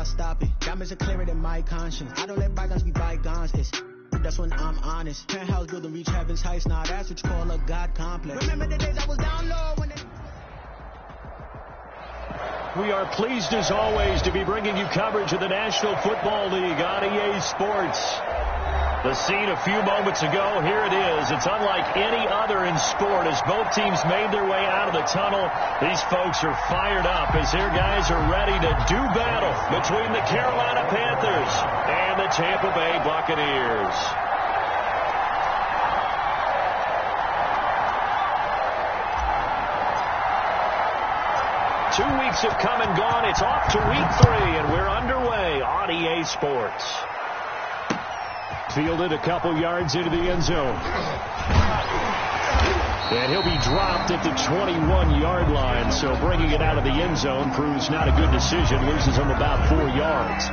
I stop it. Diamonds are clearer than my conscience. I don't let bygones be bygones. That's when I'm honest. Penthouse building, reach heaven's heights. Now that's what you call a God complex. Remember the days I was down low when We are pleased as always to be bringing you coverage of the National Football League on EA Sports. The scene a few moments ago, here it is. It's unlike any other in sport as both teams made their way out of the tunnel. These folks are fired up as their guys are ready to do battle between the Carolina Panthers and the Tampa Bay Buccaneers. Two weeks have come and gone. It's off to week 3, and we're underway on EA Sports. Fielded a couple yards into the end zone. And he'll be dropped at the 21-yard line, so bringing it out of the end zone proves not a good decision. Loses him about 4 yards.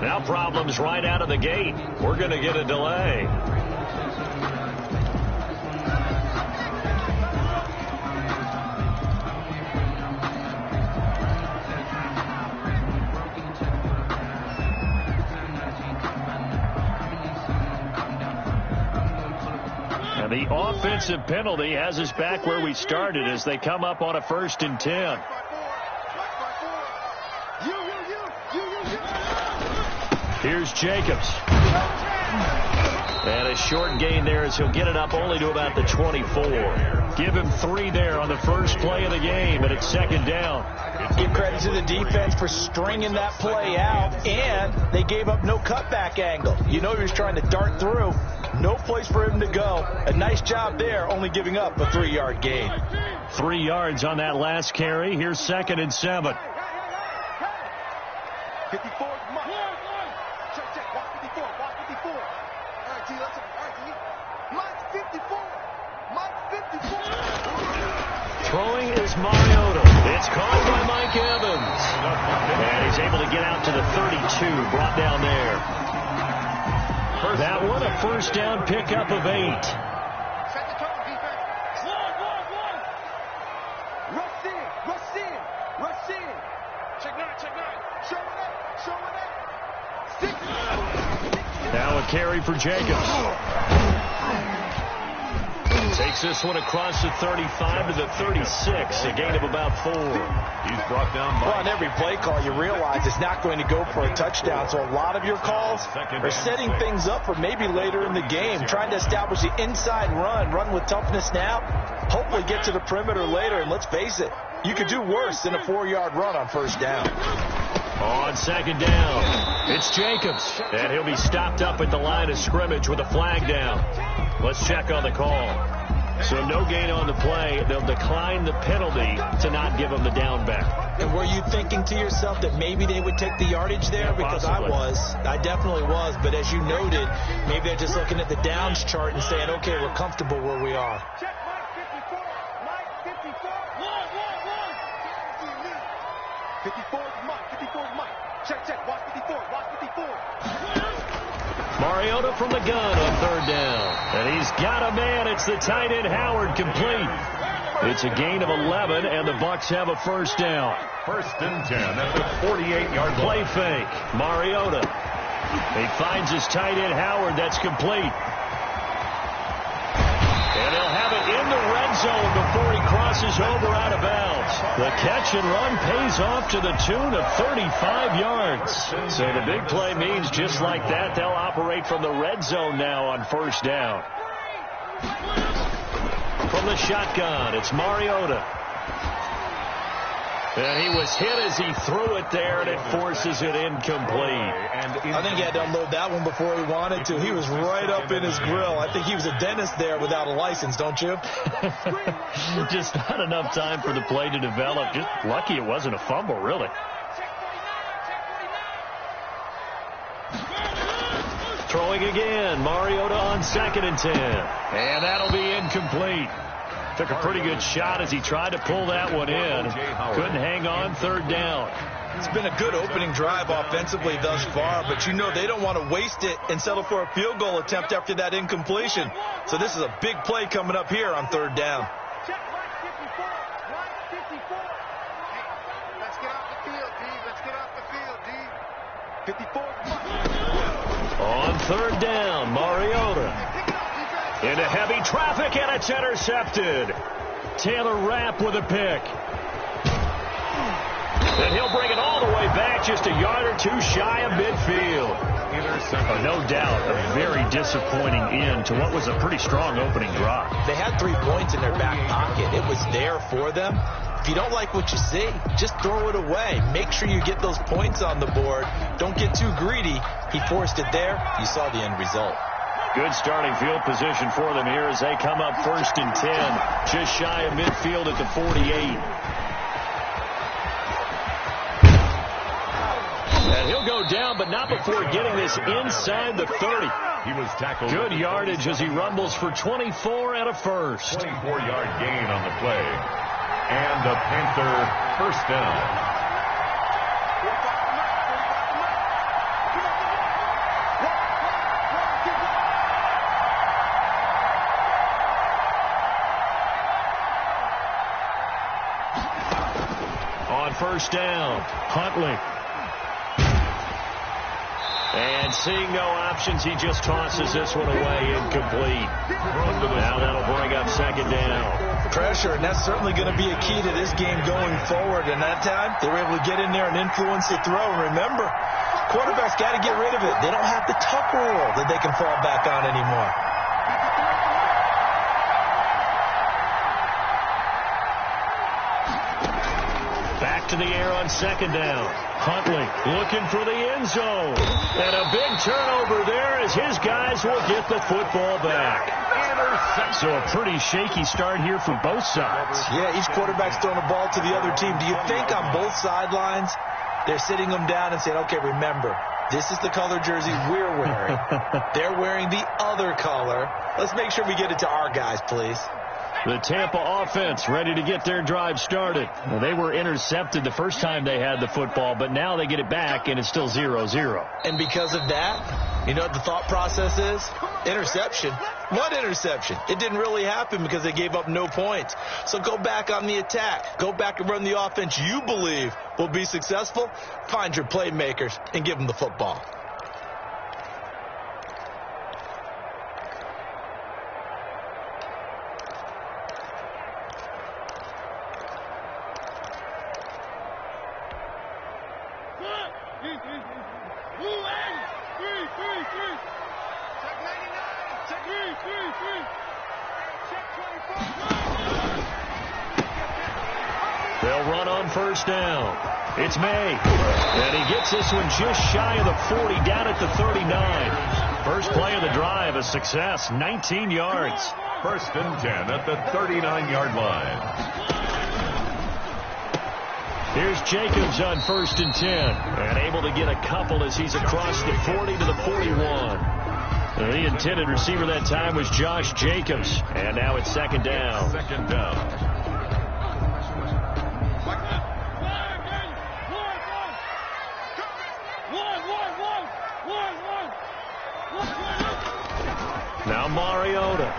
Now problems right out of the gate. We're going to get a delay. And the offensive penalty has us back where we started as they come up on a 1st and 10. Here's Jacobs. And a short gain there as he'll get it up only to about the 24. Give him 3 there on the first play of the game, and it's 2nd down. Give credit to the defense for stringing that play out, and they gave up no cutback angle. You know he was trying to dart through. No place for him to go. A nice job there, only giving up a 3-yard gain. 3 yards on that last carry. Here's 2nd and 7. 54. Check. Watch 54. Watch 54. All right, G. Let's. All right, G. Mike 54. Mike 54. Throwing is Mariota. It's caught by Mike Evans. And he's able to get out to the 32. Brought down there. That one a 1st down pickup of 8. Set the tone, defense. One. Rush in. Check 9. Show it up. Now a carry for Jacobs. Takes this one across the 35 to the 36. A gain of about 4. He's brought down by... Well, on every play call, you realize it's not going to go for a touchdown. So a lot of your calls are setting things up for maybe later in the game, trying to establish the inside run with toughness now, hopefully get to the perimeter later. And let's face it, you could do worse than a 4-yard run on 1st down. On 2nd down, it's Jacobs, and he'll be stopped up at the line of scrimmage with a flag down. Let's check on the call. So no gain on the play. They'll decline the penalty to not give him the down back. And were you thinking to yourself that maybe they would take the yardage there? Yeah, because possibly. I definitely was. But as you noted, maybe they're just looking at the downs chart and saying, okay, we're comfortable where we are. Check Mike 54. Mike 54. One. 54 is Mike. Check. Watch 54. Mariota from the gun on 3rd down. And he's got a man. It's the tight end Howard complete. It's a gain of 11, and the Bucs have a 1st down. 1st and 10 at the 48-yard line. Play fake. Mariota. He finds his tight end Howard. That's complete. And they'll have it in the red zone before he crosses over out of bounds. The catch and run pays off to the tune of 35 yards. So the big play means just like that, they'll operate from the red zone now on 1st down. From the shotgun, it's Mariota. And he was hit as he threw it there, and it forces it incomplete. I think he had to unload that one before he wanted to. He was right up in his grill. I think he was a dentist there without a license, don't you? Just not enough time for the play to develop. Just lucky it wasn't a fumble, really. Throwing again. Mariota on 2nd and 10. And that'll be incomplete. Took a pretty good shot as he tried to pull that one in. Couldn't hang on 3rd down. It's been a good opening drive offensively thus far, but you know they don't want to waste it and settle for a field goal attempt after that incompletion. So this is a big play coming up here on 3rd down. Let's get off the field, D. Let's get off the field, D. 54. On 3rd down, Mariota into heavy traffic, and it's intercepted. Taylor Rapp with a pick. And he'll bring it all the way back, just a yard or 2 shy of midfield. No doubt, a very disappointing end to what was a pretty strong opening drive. They had 3 points in their back pocket. It was there for them. If you don't like what you see, just throw it away. Make sure you get those points on the board. Don't get too greedy. He forced it there. You saw the end result. Good starting field position for them here as they come up 1st and 10, just shy of midfield at the 48. And he'll go down, but not before getting this inside the 30. He was tackled. Good yardage as he rumbles for 24 and a first. 24-yard gain on the play. And the Panther first down. On 1st down, Huntley. And seeing no options, he just tosses this one away, incomplete. Now that'll bring up 2nd down. Pressure, and that's certainly going to be a key to this game going forward. And that time, they were able to get in there and influence the throw. Remember, quarterbacks got to get rid of it. They don't have the tuck rule that they can fall back on anymore. Back to the air on 2nd down. Huntley looking for the end zone. And a big turnover there as his guys will get the football back. So a pretty shaky start here for both sides. Yeah, each quarterback's throwing a ball to the other team. Do you think on both sidelines they're sitting them down and saying, okay, remember, this is the color jersey we're wearing. They're wearing the other color. Let's make sure we get it to our guys, please. The Tampa offense ready to get their drive started. Well, they were intercepted the first time they had the football, but now they get it back, and it's still 0-0. And because of that, you know what the thought process is? Interception. What interception? It didn't really happen because they gave up no points. So go back on the attack. Go back and run the offense you believe will be successful. Find your playmakers and give them the football. They'll run on 1st down. It's May. And he gets this one just shy of the 40, down at the 39. First play of the drive, a success, 19 yards. 1st and 10 at the 39-yard line. Here's Jacobs on 1st and 10. And able to get a couple as he's across the 40 to the 41. The intended receiver that time was Josh Jacobs. And now it's 2nd down. 2nd down. Now Mariota.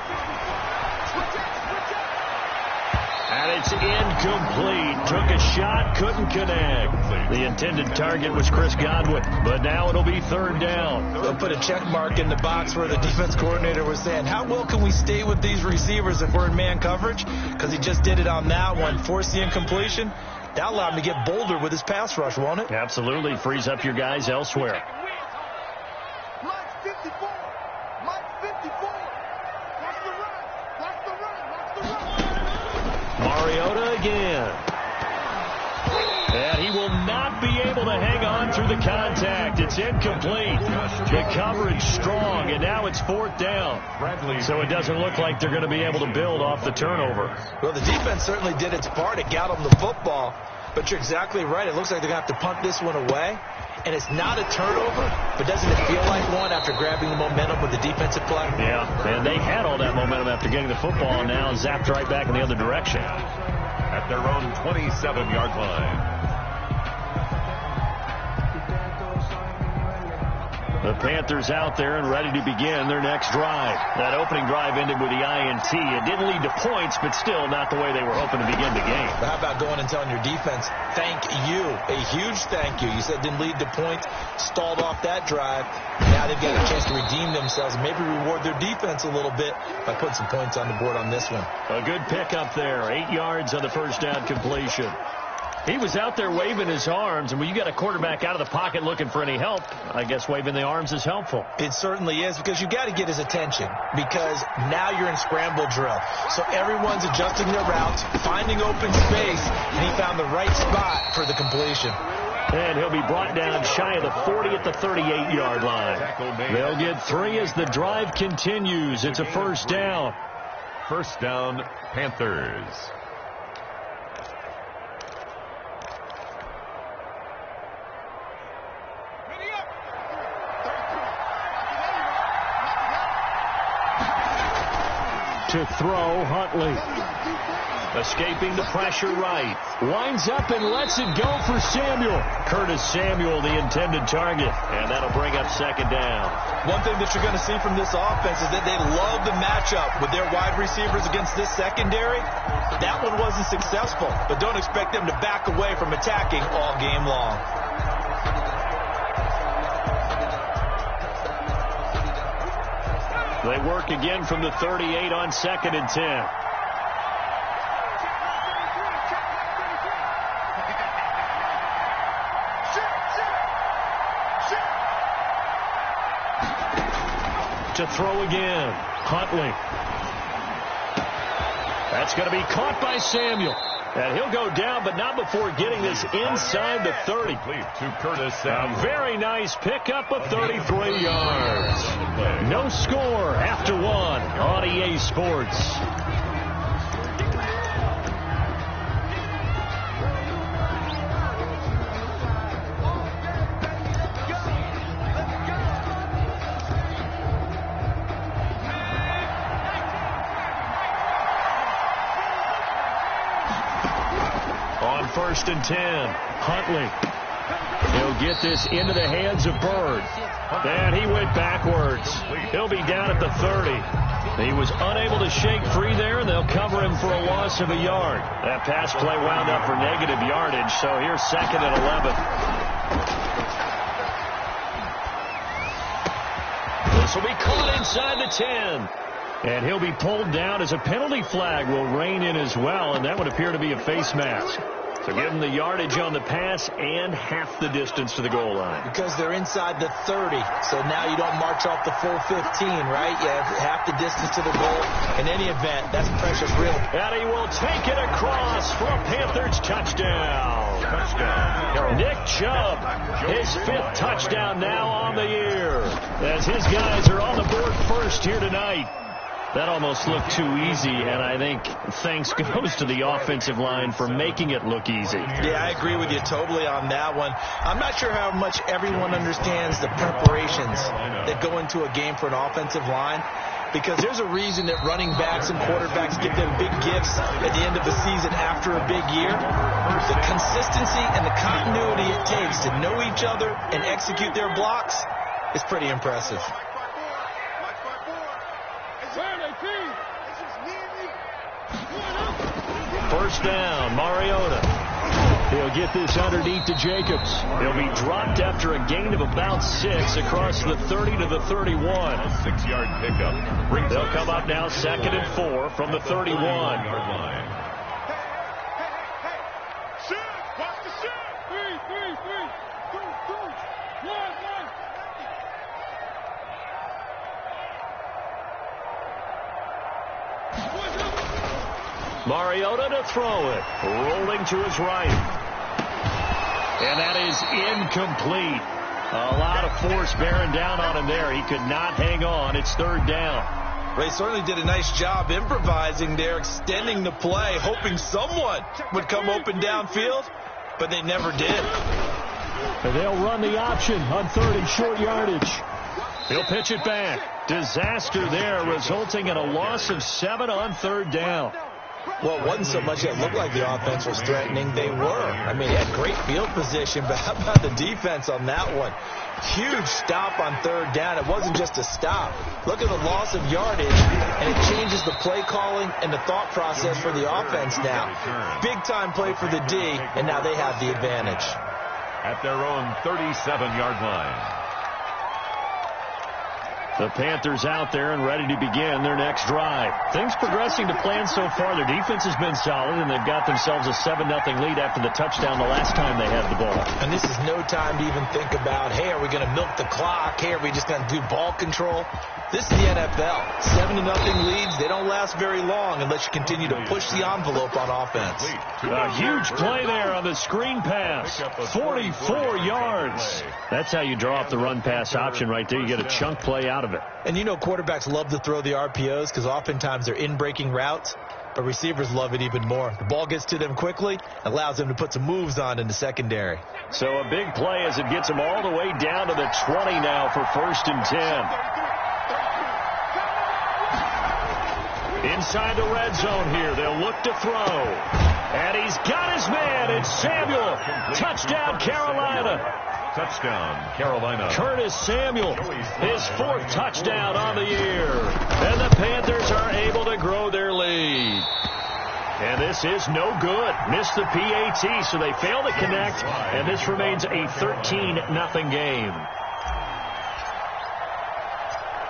And it's incomplete. Took a shot, couldn't connect. The intended target was Chris Godwin, but now it'll be 3rd down. They'll put a check mark in the box where the defense coordinator was saying, how well can we stay with these receivers if we're in man coverage? Because he just did it on that one, forced the incompletion. That'll allow him to get bolder with his pass rush, won't it? Absolutely. Frees up your guys elsewhere. Mike 54. Mike 54. Watch the run. Watch the run. Watch the run. Mariota again. through the contact. It's incomplete. The coverage strong, and now it's 4th down. So it doesn't look like they're going to be able to build off the turnover. Well, the defense certainly did its part. It got them the football. But you're exactly right. It looks like they're going to have to punt this one away. And it's not a turnover, but doesn't it feel like one after grabbing the momentum with the defensive play? Yeah, and they had all that momentum after getting the football, and now zapped right back in the other direction. At their own 27-yard line. The Panthers out there and ready to begin their next drive. That opening drive ended with the INT. It didn't lead to points, but still not the way they were hoping to begin the game. But how about going and telling your defense, thank you, a huge thank you. You said didn't lead to points, stalled off that drive. Now they've got a chance to redeem themselves and maybe reward their defense a little bit by putting some points on the board on this one. A good pickup there, 8 yards on the first down completion. He was out there waving his arms, and when you got a quarterback out of the pocket looking for any help, I guess waving the arms is helpful. It certainly is, because you got to get his attention, because now you're in scramble drill. So everyone's adjusting their routes, finding open space, and he found the right spot for the completion. And he'll be brought down shy of the 40 at the 38-yard line. They'll get 3 as the drive continues. It's a first down. First down, Panthers. To throw, Huntley. Escaping the pressure right. Lines up and lets it go for Samuel. Curtis Samuel, the intended target. And that'll bring up second down. One thing that you're going to see from this offense is that they love the matchup with their wide receivers against this secondary. That one wasn't successful, but don't expect them to back away from attacking all game long. They work again from the 38 on 2nd and 10. To throw again, Huntley. That's going to be caught by Samuel. And he'll go down, but not before getting this inside the 30. To Curtis A very nice pickup of 33 yards. No score after 1 on EA Sports. On 1st and 10, Huntley. He'll get this into the hands of Bird. And he went backwards. He'll be down at the 30. He was unable to shake free there, and they'll cover him for a loss of a yard. That pass play wound up for negative yardage, so here's 2nd and 11. This will be caught inside the 10. And he'll be pulled down as a penalty flag will rein in as well, and that would appear to be a face mask. So give them the yardage on the pass and half the distance to the goal line. Because they're inside the 30, so now you don't march off the full 15, right? You have half the distance to the goal. In any event, that's precious real. And he will take it across for a Panthers touchdown. Nick Chubb, his 5th touchdown now on the year, as his guys are on the board first here tonight. That almost looked too easy, and I think thanks goes to the offensive line for making it look easy. Yeah, I agree with you totally on that one. I'm not sure how much everyone understands the preparations that go into a game for an offensive line, because there's a reason that running backs and quarterbacks get them big gifts at the end of the season after a big year. The consistency and the continuity it takes to know each other and execute their blocks is pretty impressive. First down, Mariota. He'll get this underneath to Jacobs. He'll be dropped after a gain of about 6 across the 30 to the 31. A 6-yard pickup. They'll come up now 2nd and 4 from the 31-yard line. Mariota to throw it. Rolling to his right. And that is incomplete. A lot of force bearing down on him there. He could not hang on. It's third down. They certainly did a nice job improvising there, extending the play, hoping someone would come open downfield, but they never did. And they'll run the option on third and short yardage. He'll pitch it back. Disaster there, resulting in a loss of 7 on third down. Well, it wasn't so much that it looked like the offense was threatening. They were. I mean, they had great field position, but how about the defense on that one? Huge stop on third down. It wasn't just a stop. Look at the loss of yardage, and it changes the play calling and the thought process for the offense now. Big-time play for the D, and now they have the advantage. At their own 37-yard line. The Panthers out there and ready to begin their next drive. Things progressing to plan so far. Their defense has been solid, and they've got themselves a 7-0 lead after the touchdown the last time they had the ball. And this is no time to even think about, hey, are we going to milk the clock? Hey, are we just going to do ball control? This is the NFL. 7-0 leads. They don't last very long unless you continue to push the envelope on offense. A huge play there on the screen pass. 44 yards. That's how you draw up the run-pass option right there. You get a chunk play out of it. And you know quarterbacks love to throw the RPOs because oftentimes they're in-breaking routes, but receivers love it even more. The ball gets to them quickly, allows them to put some moves on in the secondary. So a big play as it gets them all the way down to the 20 now for 1st and 10. Inside the red zone here, they'll look to throw. And he's got his man. It's Samuel. Touchdown, Carolina. Touchdown, Carolina. Curtis Samuel, his 4th touchdown on the year. And the Panthers are able to grow their lead. And this is no good. Missed the PAT, so they fail to connect. And this remains a 13-0 game.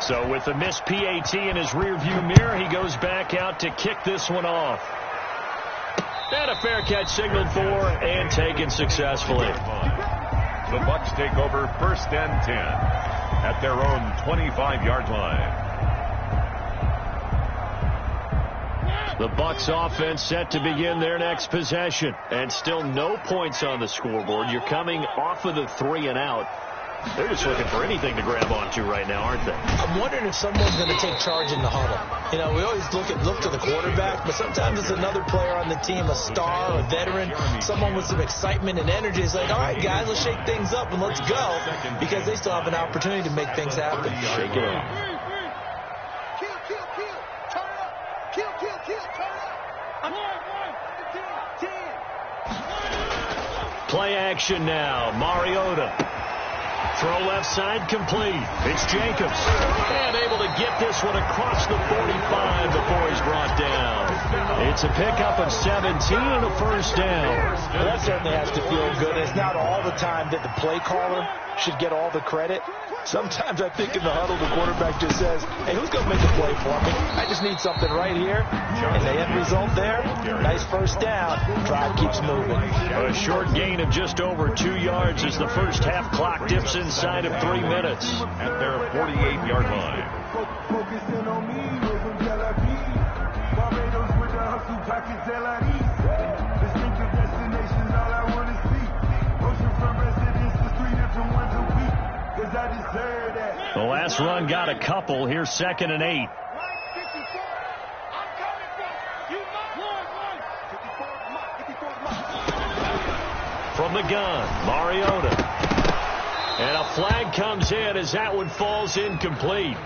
So with the missed PAT in his rearview mirror, he goes back out to kick this one off. And a fair catch signaled for and taken successfully. The Bucs take over 1st and 10 at their own 25-yard line. The Bucs offense set to begin their next possession. And still no points on the scoreboard. You're coming off of the 3 and out. They're just looking for anything to grab onto right now, aren't they? I'm wondering if someone's going to take charge in the huddle. You know, we always look to the quarterback, but sometimes it's another player on the team, a star, a veteran, someone with some excitement and energy. It's like, all right, guys, let's shake things up and let's go, because they still have an opportunity to make things happen. Shake it up. Kill, turn it up. Kill, turn it up. 10. Play action now. Mariota. Throw left side complete. It's Jacobs. And able to get this one across the 45 before he's brought down. It's a pickup of 17 and a 1st down. Well, that certainly has to feel good. It's not all the time that the play caller should get all the credit. Sometimes I think in the huddle the quarterback just says, hey, who's going to make a play for me? I just need something right here. And the end result there, nice 1st down. Drive keeps moving. A short gain of just over 2 yards as the first half clock dips inside of 3 minutes. At their 48-yard line. Focusing on me with some jalapenos. Barbados with the hustle packets distinctive destinations, all I want to see. Ocean from residence to 3 different ones a week. Cause I deserve that. The last run got a couple. Here's 2nd and 8. From the gun, Mariota. And a flag comes in as that one falls incomplete.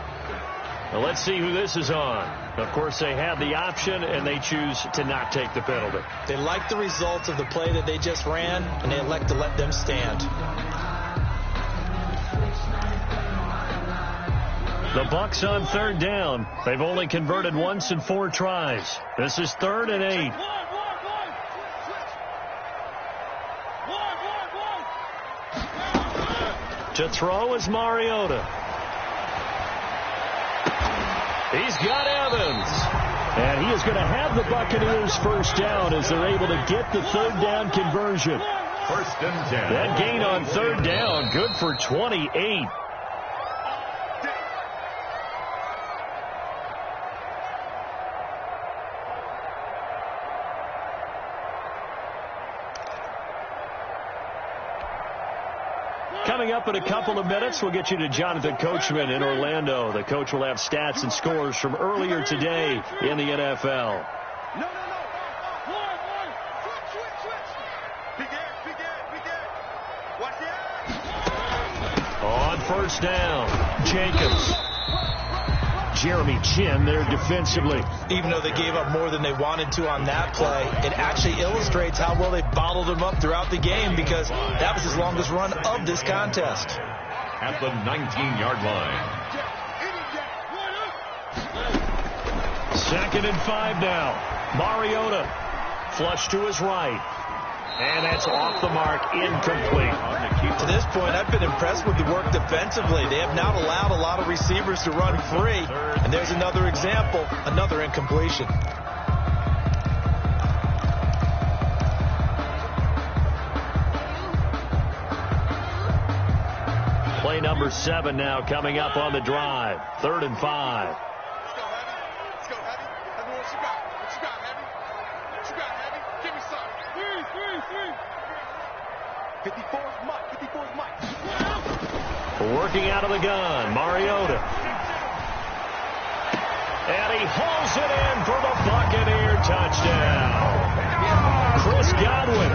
Now let's see who this is on. Of course, they had the option, and they choose to not take the penalty. They like the results of the play that they just ran, and they elect to let them stand. The Bucs on 3rd down. They've only converted once in 4 tries. This is 3rd and 8. To throw is Mariota. He's got Evans. And he is going to have the Buccaneers 1st down as they're able to get the 3rd down conversion. 1st and 10. That gain on 3rd down, good for 28. Coming up in a couple of minutes, we'll get you to Jonathan Coachman in Orlando. The coach will have stats and scores from earlier today in the NFL. No. Switch. Big air. Watch the air. On first down, Jacobs. Jeremy Chin there defensively. Even though they gave up more than they wanted to on that play, it actually illustrates how well they bottled him up throughout the game, because that was his longest run of this contest. At the 19-yard line. 2nd and 5 now. Mariota flush to his right. And that's off the mark, incomplete. To this point, I've been impressed with the work defensively. They have not allowed a lot of receivers to run free. And there's another example, another incompletion. Play number 7 now coming up on the drive. 3rd and 5. Let's go, Heavy. Heavy, what you got? Heavy? What you got, Heavy? Give me some. 54's Mike. Working out of the gun, Mariota. And he hauls it in for the Buccaneer touchdown. Chris Godwin,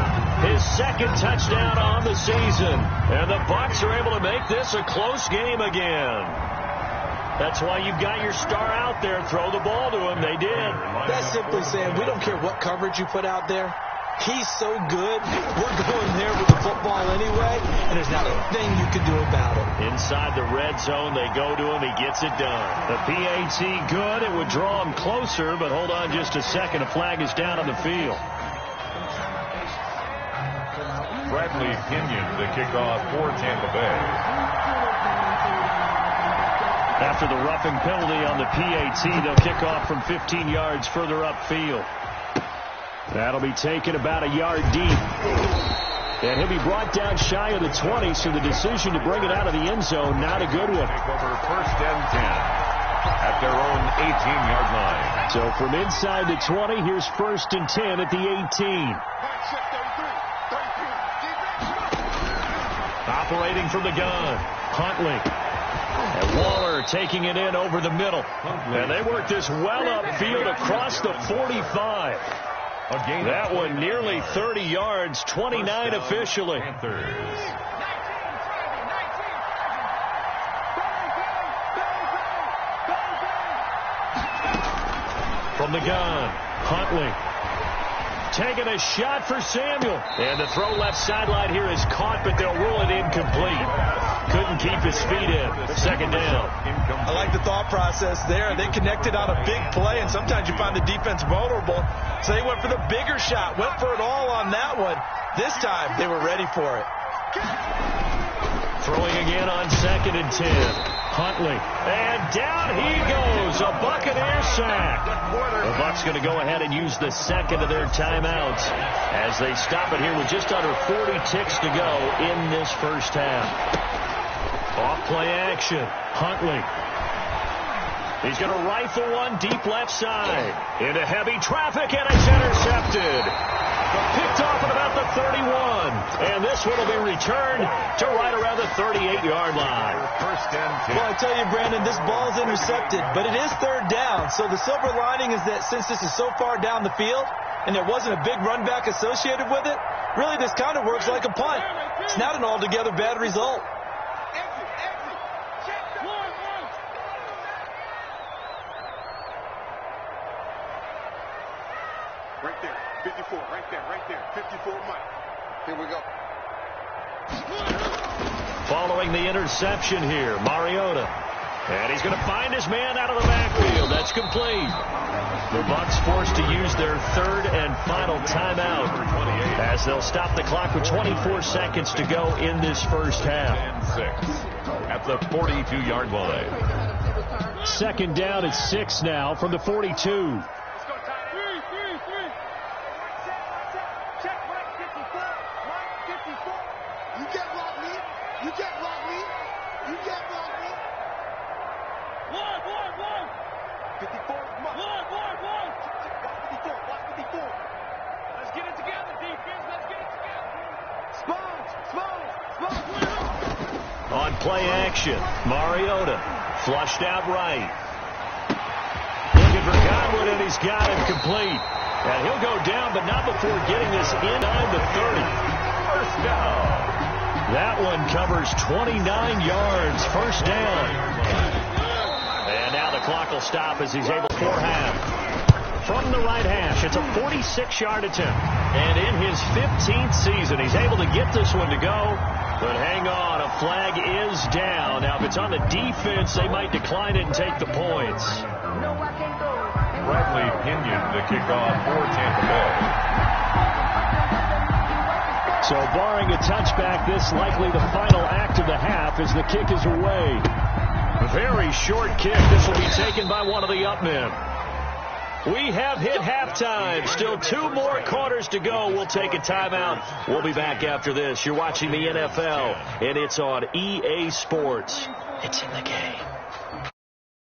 his 2nd touchdown on the season. And the Bucs are able to make this a close game again. That's why you've got your star out there. Throw the ball to him. They did. That's simply saying we don't care what coverage you put out there. He's so good. We're going there with the football anyway, and there's not a thing you can do about it. Inside the red zone, they go to him. He gets it done. The PAT good. It would draw him closer, but hold on just a second. A flag is down on the field. Bradley Pinion, the kickoff for Tampa Bay. After the roughing penalty on the PAT, they'll kick off from 15 yards further upfield. That'll be taken about a yard deep. And he'll be brought down shy of the 20, so the decision to bring it out of the end zone, not a good one. Take over 1st and 10 at their own 18-yard line. So from inside the 20, here's 1st and 10 at the 18. Operating from the gun, Huntley. And Waller taking it in over the middle. And they work this well upfield across the 45. That one nearly 30 yards, 29 officially. From the gun, Huntley. Taking a shot for Samuel. And the throw left sideline here is caught, but they'll rule it incomplete. Couldn't keep his feet in. 2nd down. I like the thought process there. They connected on a big play, and sometimes you find the defense vulnerable. So they went for the bigger shot, went for it all on that one. This time, they were ready for it. Throwing again on 2nd and 10. Huntley. And down he goes. A Buccaneer sack. The Bucs going to go ahead and use the 2nd of their timeouts as they stop it here with just under 40 ticks to go in this first half. Off play action. Huntley. He's going to rifle one deep left side. Into heavy traffic, and it's intercepted. Picked off at about the 31. And this one will be returned to right around the 38-yard line. 1st and 10. Well, I tell you, Brandon, this ball's intercepted, but it is 3rd down. So the silver lining is that since this is so far down the field and there wasn't a big run back associated with it, really this kind of works like a punt. It's not an altogether bad result. Right there. 54, right there. 54, Mike. Here we go. Following the interception here, Mariota. And he's going to find his man out of the backfield. That's complete. The Bucs forced to use their 3rd and final timeout as they'll stop the clock with 24 seconds to go in this first half. And 6 at the 42-yard line. 2nd down at 6 now from the 42. On play action, Mariota flushed out right. Looking for Godwin, and he's got him complete. And he'll go down, but not before getting this inside the 30. First down. That one covers 29 yards. First down. And now the clock will stop as he's able to forehand. From the right hash, it's a 46-yard attempt. And in his 15th season, he's able to get this one to go. But hang on, a flag is down. Now, if it's on the defense, they might decline it and take the points. Bradley Pinion, the kickoff for Tampa Bay. So barring a touchback, this likely the final act of the half as the kick is away. Very short kick. This will be taken by one of the up men. We have hit halftime. Still 2 more quarters to go. We'll take a timeout. We'll be back after this. You're watching the NFL, and it's on EA Sports. It's in the game.